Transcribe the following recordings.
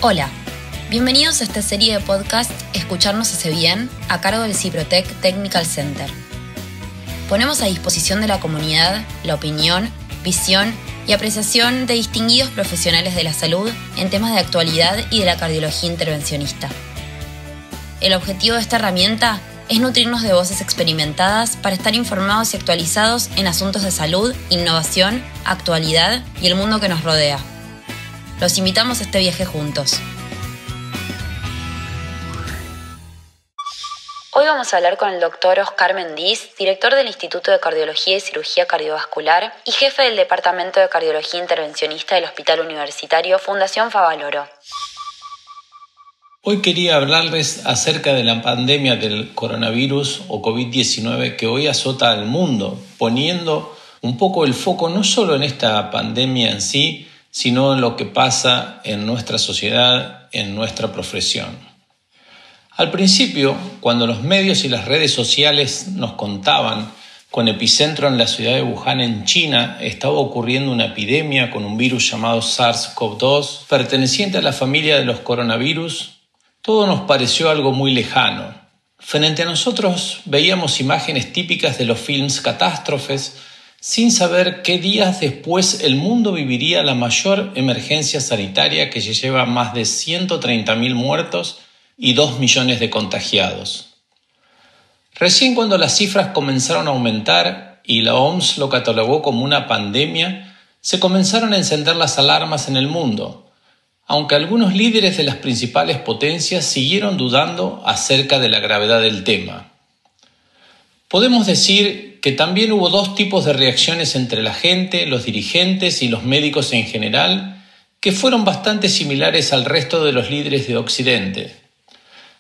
Hola, bienvenidos a esta serie de podcast Escucharnos hace bien, a cargo del Ciprotec Technical Center. Ponemos a disposición de la comunidad la opinión, visión y apreciación de distinguidos profesionales de la salud en temas de actualidad y de la cardiología intervencionista. El objetivo de esta herramienta es nutrirnos de voces experimentadas para estar informados y actualizados en asuntos de salud, innovación, actualidad y el mundo que nos rodea. Los invitamos a este viaje juntos. Hoy vamos a hablar con el doctor Oscar Mendiz, director del Instituto de Cardiología y Cirugía Cardiovascular y jefe del Departamento de Cardiología Intervencionista del Hospital Universitario Fundación Favaloro. Hoy quería hablarles acerca de la pandemia del coronavirus o COVID-19 que hoy azota al mundo, poniendo un poco el foco no solo en esta pandemia en sí, sino en lo que pasa en nuestra sociedad, en nuestra profesión. Al principio, cuando los medios y las redes sociales nos contaban con epicentro en la ciudad de Wuhan, en China, estaba ocurriendo una epidemia con un virus llamado SARS-CoV-2, perteneciente a la familia de los coronavirus, todo nos pareció algo muy lejano. Frente a nosotros veíamos imágenes típicas de los films catástrofes, sin saber qué días después el mundo viviría la mayor emergencia sanitaria que ya lleva más de 130.000 muertos y 2 millones de contagiados. Recién cuando las cifras comenzaron a aumentar y la OMS lo catalogó como una pandemia, se comenzaron a encender las alarmas en el mundo, aunque algunos líderes de las principales potencias siguieron dudando acerca de la gravedad del tema. Podemos decir que también hubo dos tipos de reacciones entre la gente, los dirigentes y los médicos en general, que fueron bastante similares al resto de los líderes de Occidente.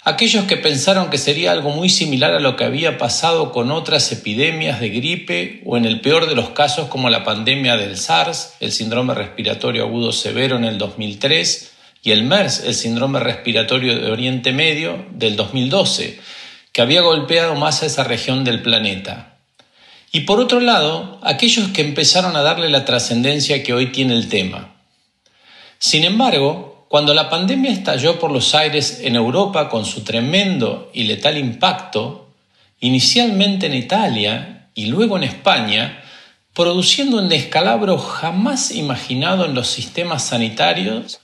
Aquellos que pensaron que sería algo muy similar a lo que había pasado con otras epidemias de gripe o en el peor de los casos como la pandemia del SARS, el síndrome respiratorio agudo severo en el 2003 y el MERS, el síndrome respiratorio de Oriente Medio del 2012, que había golpeado más a esa región del planeta. Y por otro lado, aquellos que empezaron a darle la trascendencia que hoy tiene el tema. Sin embargo, cuando la pandemia estalló por los aires en Europa con su tremendo y letal impacto, inicialmente en Italia y luego en España, produciendo un descalabro jamás imaginado en los sistemas sanitarios,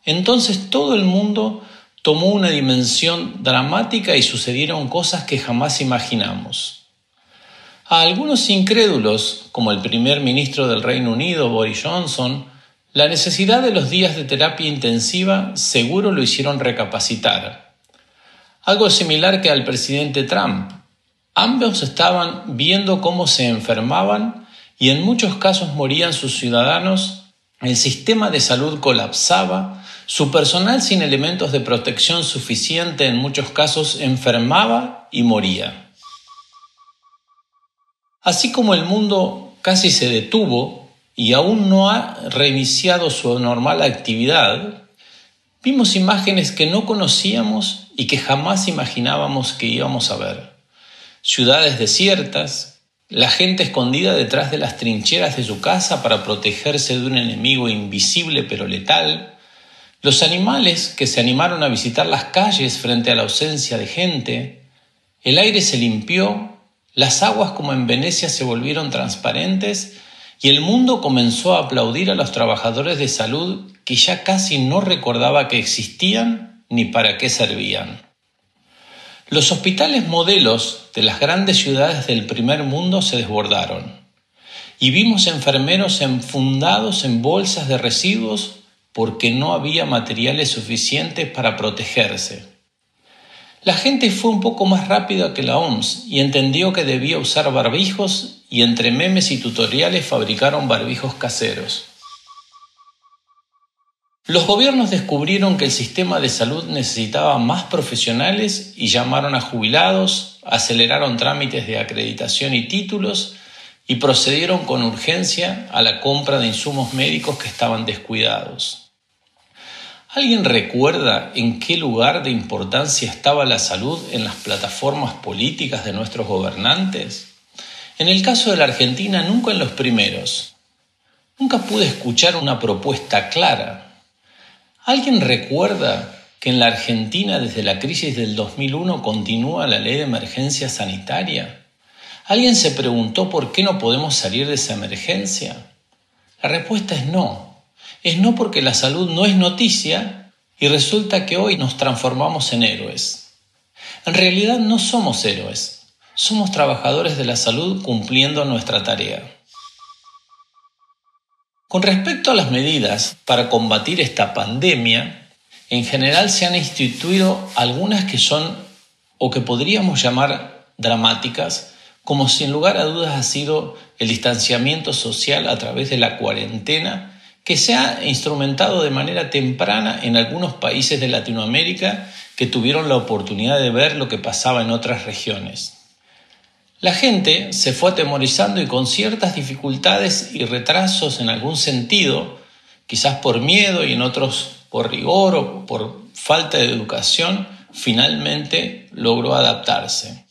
entonces todo el mundo tomó una dimensión dramática y sucedieron cosas que jamás imaginamos. A algunos incrédulos, como el primer ministro del Reino Unido, Boris Johnson, la necesidad de los días de terapia intensiva seguro lo hicieron recapacitar. Algo similar que al presidente Trump. Ambos estaban viendo cómo se enfermaban y en muchos casos morían sus ciudadanos, el sistema de salud colapsaba, su personal sin elementos de protección suficiente en muchos casos enfermaba y moría. Así como el mundo casi se detuvo y aún no ha reiniciado su normal actividad, vimos imágenes que no conocíamos y que jamás imaginábamos que íbamos a ver. Ciudades desiertas, la gente escondida detrás de las trincheras de su casa para protegerse de un enemigo invisible pero letal, los animales que se animaron a visitar las calles frente a la ausencia de gente, el aire se limpió, las aguas como en Venecia se volvieron transparentes y el mundo comenzó a aplaudir a los trabajadores de salud que ya casi no recordaba que existían ni para qué servían. Los hospitales modelos de las grandes ciudades del primer mundo se desbordaron y vimos enfermeros enfundados en bolsas de residuos porque no había materiales suficientes para protegerse. La gente fue un poco más rápida que la OMS y entendió que debía usar barbijos y entre memes y tutoriales fabricaron barbijos caseros. Los gobiernos descubrieron que el sistema de salud necesitaba más profesionales y llamaron a jubilados, aceleraron trámites de acreditación y títulos y procedieron con urgencia a la compra de insumos médicos que estaban descuidados. ¿Alguien recuerda en qué lugar de importancia estaba la salud en las plataformas políticas de nuestros gobernantes? En el caso de la Argentina, nunca en los primeros. Nunca pude escuchar una propuesta clara. ¿Alguien recuerda que en la Argentina desde la crisis del 2001 continúa la ley de emergencia sanitaria? ¿Alguien se preguntó por qué no podemos salir de esa emergencia? La respuesta es no. Es no porque la salud no es noticia y resulta que hoy nos transformamos en héroes. En realidad no somos héroes. Somos trabajadores de la salud cumpliendo nuestra tarea. Con respecto a las medidas para combatir esta pandemia, en general se han instituido algunas que son o que podríamos llamar dramáticas, como sin lugar a dudas ha sido el distanciamiento social a través de la cuarentena, que se ha instrumentado de manera temprana en algunos países de Latinoamérica que tuvieron la oportunidad de ver lo que pasaba en otras regiones. La gente se fue atemorizando y con ciertas dificultades y retrasos en algún sentido, quizás por miedo y en otros por rigor o por falta de educación, finalmente logró adaptarse.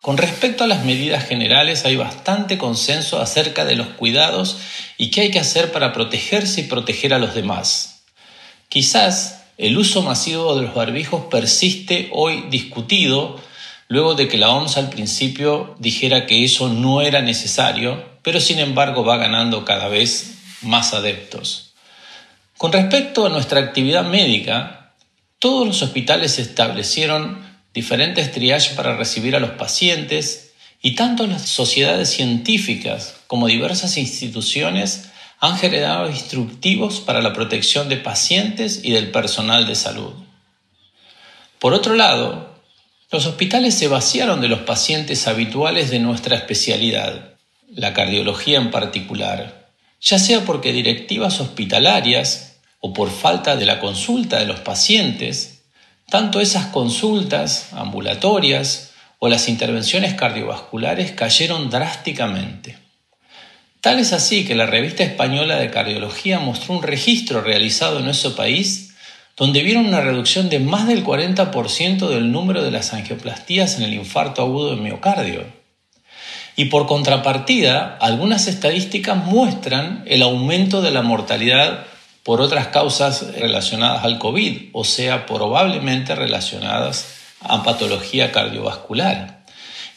Con respecto a las medidas generales, hay bastante consenso acerca de los cuidados y qué hay que hacer para protegerse y proteger a los demás. Quizás el uso masivo de los barbijos persiste hoy discutido, luego de que la OMS al principio dijera que eso no era necesario, pero sin embargo va ganando cada vez más adeptos. Con respecto a nuestra actividad médica, todos los hospitales establecieron diferentes triajes para recibir a los pacientes y tanto las sociedades científicas como diversas instituciones han generado instructivos para la protección de pacientes y del personal de salud. Por otro lado, los hospitales se vaciaron de los pacientes habituales de nuestra especialidad, la cardiología en particular, ya sea porque directivas hospitalarias o por falta de la consulta de los pacientes, tanto esas consultas ambulatorias o las intervenciones cardiovasculares cayeron drásticamente. Tal es así que la Revista Española de Cardiología mostró un registro realizado en nuestro país donde vieron una reducción de más del 40% del número de las angioplastías en el infarto agudo de miocardio. Y por contrapartida, algunas estadísticas muestran el aumento de la mortalidad por otras causas relacionadas al COVID, o sea, probablemente relacionadas a patología cardiovascular.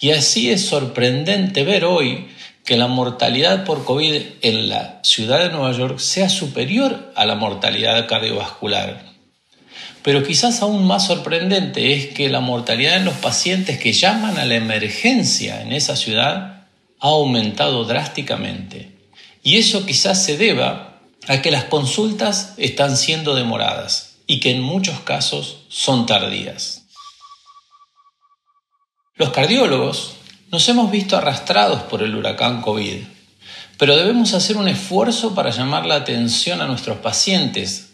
Y así es sorprendente ver hoy que la mortalidad por COVID en la ciudad de Nueva York sea superior a la mortalidad cardiovascular. Pero quizás aún más sorprendente es que la mortalidad en los pacientes que llaman a la emergencia en esa ciudad ha aumentado drásticamente. Y eso quizás se deba a que las consultas están siendo demoradas y que en muchos casos son tardías. Los cardiólogos nos hemos visto arrastrados por el huracán COVID, pero debemos hacer un esfuerzo para llamar la atención a nuestros pacientes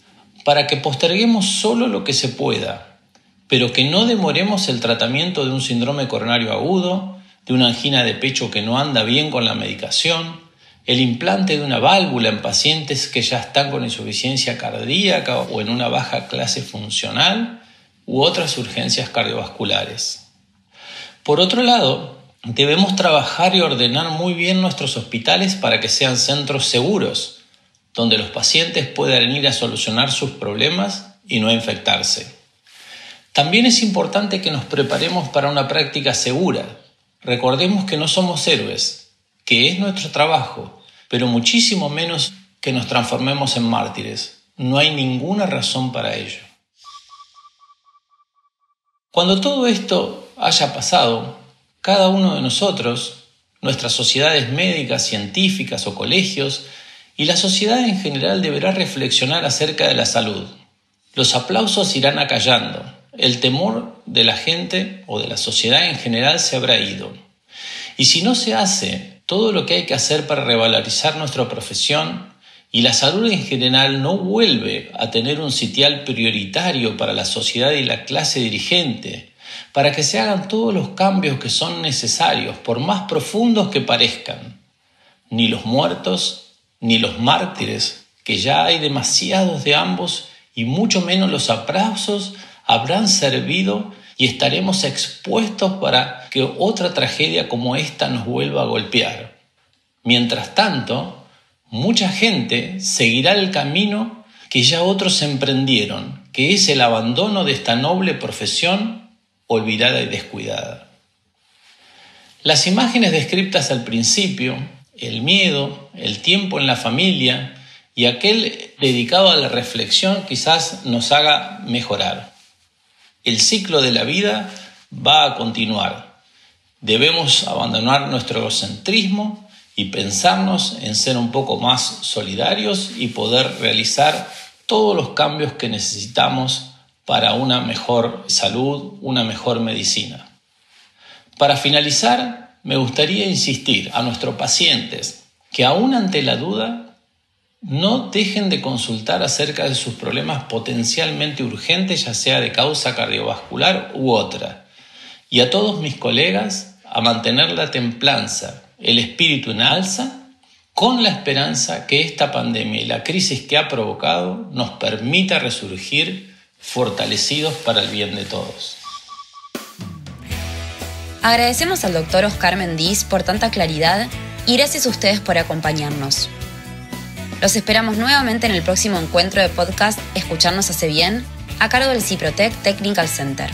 para que posterguemos solo lo que se pueda, pero que no demoremos el tratamiento de un síndrome coronario agudo, de una angina de pecho que no anda bien con la medicación, el implante de una válvula en pacientes que ya están con insuficiencia cardíaca o en una baja clase funcional, u otras urgencias cardiovasculares. Por otro lado, debemos trabajar y ordenar muy bien nuestros hospitales para que sean centros seguros, donde los pacientes puedan ir a solucionar sus problemas y no infectarse. También es importante que nos preparemos para una práctica segura. Recordemos que no somos héroes, que es nuestro trabajo, pero muchísimo menos que nos transformemos en mártires. No hay ninguna razón para ello. Cuando todo esto haya pasado, cada uno de nosotros, nuestras sociedades médicas, científicas o colegios, y la sociedad en general deberá reflexionar acerca de la salud. Los aplausos irán acallando. El temor de la gente o de la sociedad en general se habrá ido. Y si no se hace todo lo que hay que hacer para revalorizar nuestra profesión y la salud en general no vuelve a tener un sitial prioritario para la sociedad y la clase dirigente, para que se hagan todos los cambios que son necesarios, por más profundos que parezcan, ni los muertos ni los mártires, que ya hay demasiados de ambos, y mucho menos los aplausos habrán servido y estaremos expuestos para que otra tragedia como esta nos vuelva a golpear. Mientras tanto, mucha gente seguirá el camino que ya otros emprendieron, que es el abandono de esta noble profesión olvidada y descuidada. Las imágenes descritas al principio, el miedo, el tiempo en la familia y aquel dedicado a la reflexión quizás nos haga mejorar. El ciclo de la vida va a continuar. Debemos abandonar nuestro egocentrismo y pensarnos en ser un poco más solidarios y poder realizar todos los cambios que necesitamos para una mejor salud, una mejor medicina. Para finalizar, me gustaría insistir a nuestros pacientes que aún ante la duda no dejen de consultar acerca de sus problemas potencialmente urgentes, ya sea de causa cardiovascular u otra. Y a todos mis colegas a mantener la templanza, el espíritu en alza, con la esperanza que esta pandemia y la crisis que ha provocado nos permita resurgir fortalecidos para el bien de todos. Agradecemos al Dr. Oscar Mendiz por tanta claridad y gracias a ustedes por acompañarnos. Los esperamos nuevamente en el próximo encuentro de podcast Escucharnos hace bien, a cargo del Ciprotec Technical Center.